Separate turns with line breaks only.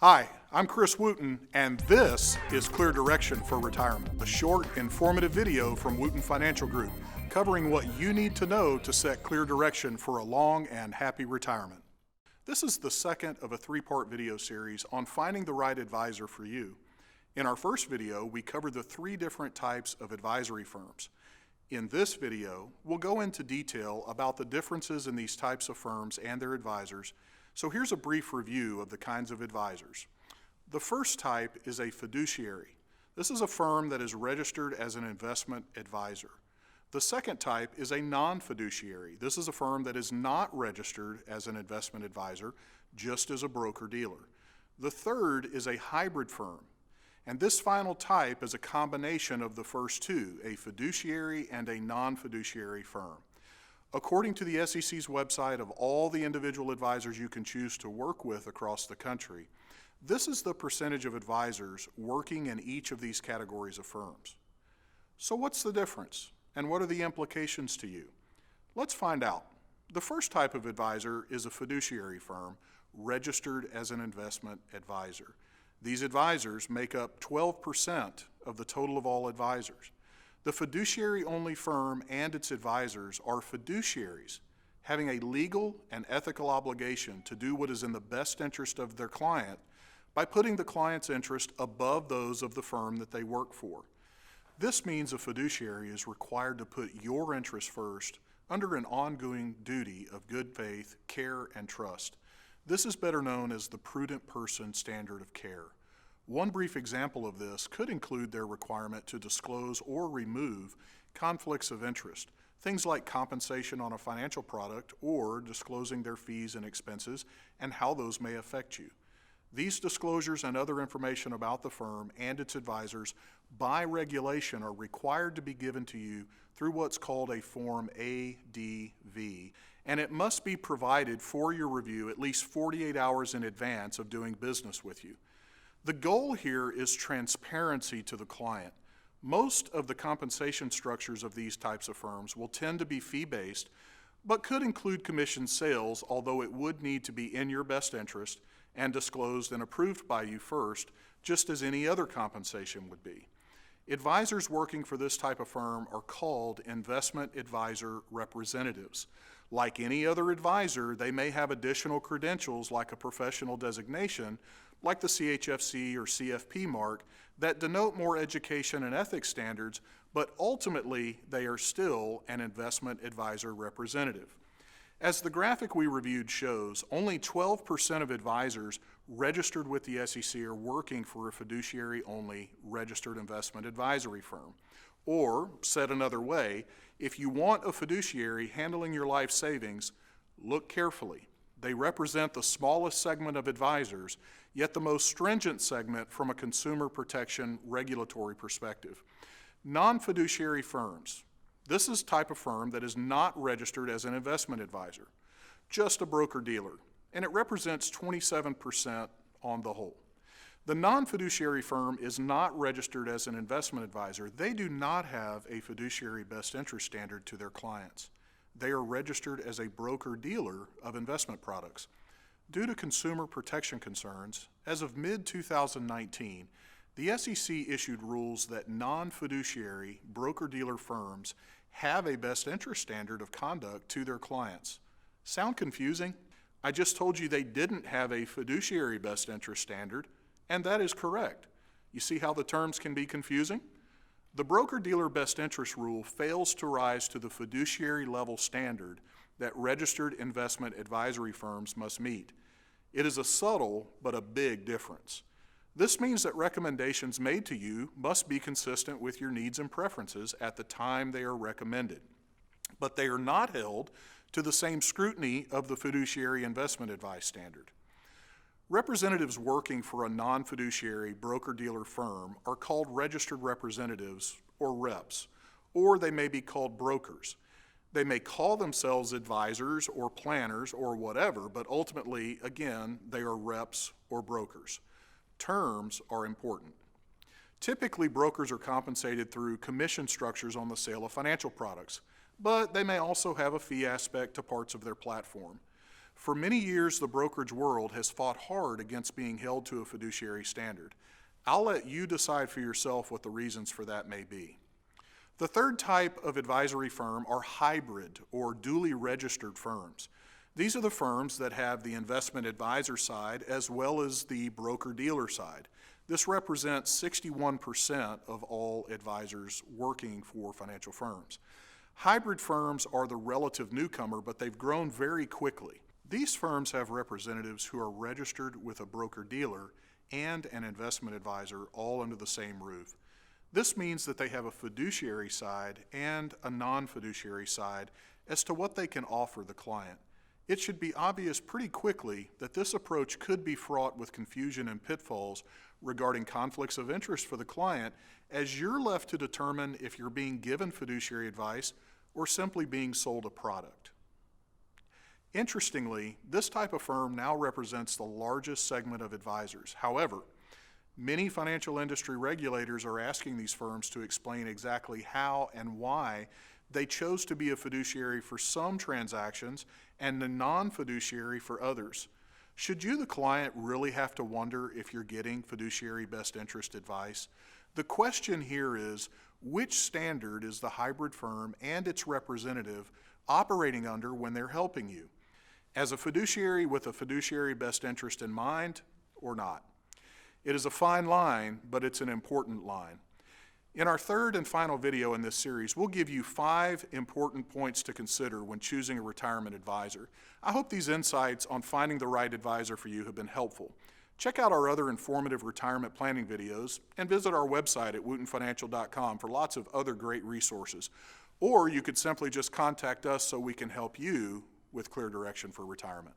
Hi, I'm Chris Wooten, and this is Clear Direction for Retirement, a short, informative video from Wooten Financial Group covering what you need to know to set clear direction for a long and happy retirement. This is the second of a three-part video series on finding the right advisor for you. In our first video, we covered the three different types of advisory firms. In this video, we'll go into detail about the differences in these types of firms and their advisors. So here's a brief review of the kinds of advisors. The first type is a fiduciary. This is a firm that is registered as an investment advisor. The second type is a non-fiduciary. This is a firm that is not registered as an investment advisor, just as a broker-dealer. The third is a hybrid firm. And this final type is a combination of the first two, a fiduciary and a non-fiduciary firm. According to the SEC's website of all the individual advisors you can choose to work with across the country, this is the percentage of advisors working in each of these categories of firms. So what's the difference, and what are the implications to you? Let's find out. The first type of advisor is a fiduciary firm registered as an investment advisor. These advisors make up 12% of the total of all advisors. The fiduciary-only firm and its advisors are fiduciaries, having a legal and ethical obligation to do what is in the best interest of their client by putting the client's interest above those of the firm that they work for. This means a fiduciary is required to put your interest first under an ongoing duty of good faith, care, and trust. This is better known as the prudent person standard of care. One brief example of this could include their requirement to disclose or remove conflicts of interest, things like compensation on a financial product or disclosing their fees and expenses and how those may affect you. These disclosures and other information about the firm and its advisors by regulation are required to be given to you through what's called a Form ADV, and it must be provided for your review at least 48 hours in advance of doing business with you. The goal here is transparency to the client. Most of the compensation structures of these types of firms will tend to be fee-based, but could include commission sales, although it would need to be in your best interest and disclosed and approved by you first, just as any other compensation would be. Advisors working for this type of firm are called investment advisor representatives. Like any other advisor, they may have additional credentials like a professional designation, like the CHFC or CFP mark, that denote more education and ethics standards, but ultimately they are still an investment advisor representative. As the graphic we reviewed shows, only 12% of advisors registered with the SEC are working for a fiduciary-only registered investment advisory firm. Or, said another way, if you want a fiduciary handling your life savings, look carefully. They represent the smallest segment of advisors, yet the most stringent segment from a consumer protection regulatory perspective. Non-fiduciary firms. This is a type of firm that is not registered as an investment advisor, just a broker-dealer, and it represents 27% on the whole. The non-fiduciary firm is not registered as an investment advisor. They do not have a fiduciary best interest standard to their clients. They are registered as a broker-dealer of investment products. Due to consumer protection concerns, as of mid-2019, the SEC issued rules that non-fiduciary broker-dealer firms have a best interest standard of conduct to their clients. Sound confusing? I just told you they didn't have a fiduciary best interest standard, and that is correct. You see how the terms can be confusing? The broker-dealer best interest rule fails to rise to the fiduciary level standard that registered investment advisory firms must meet. It is a subtle but a big difference. This means that recommendations made to you must be consistent with your needs and preferences at the time they are recommended, but they are not held to the same scrutiny of the fiduciary investment advice standard. Representatives working for a non-fiduciary broker-dealer firm are called registered representatives, or reps, or they may be called brokers. They may call themselves advisors or planners or whatever, but ultimately, again, they are reps or brokers. Terms are important. Typically, brokers are compensated through commission structures on the sale of financial products, but they may also have a fee aspect to parts of their platform. For many years, the brokerage world has fought hard against being held to a fiduciary standard. I'll let you decide for yourself what the reasons for that may be. The third type of advisory firm are hybrid or duly registered firms. These are the firms that have the investment advisor side as well as the broker-dealer side. This represents 61% of all advisors working for financial firms. Hybrid firms are the relative newcomer, but they've grown very quickly. These firms have representatives who are registered with a broker-dealer and an investment advisor all under the same roof. This means that they have a fiduciary side and a non-fiduciary side as to what they can offer the client. It should be obvious pretty quickly that this approach could be fraught with confusion and pitfalls regarding conflicts of interest for the client, as you're left to determine if you're being given fiduciary advice or simply being sold a product. Interestingly, this type of firm now represents the largest segment of advisors. However, many financial industry regulators are asking these firms to explain exactly how and why they chose to be a fiduciary for some transactions and a non-fiduciary for others. Should you, the client, really have to wonder if you're getting fiduciary best interest advice? The question here is, which standard is the hybrid firm and its representative operating under when they're helping you? As a fiduciary with a fiduciary best interest in mind or not? It is a fine line, but it's an important line. In our third and final video in this series, we'll give you 5 important points to consider when choosing a retirement advisor. I hope these insights on finding the right advisor for you have been helpful. Check out our other informative retirement planning videos and visit our website at wootenfinancial.com for lots of other great resources. Or you could simply just contact us so we can help you with clear direction for retirement.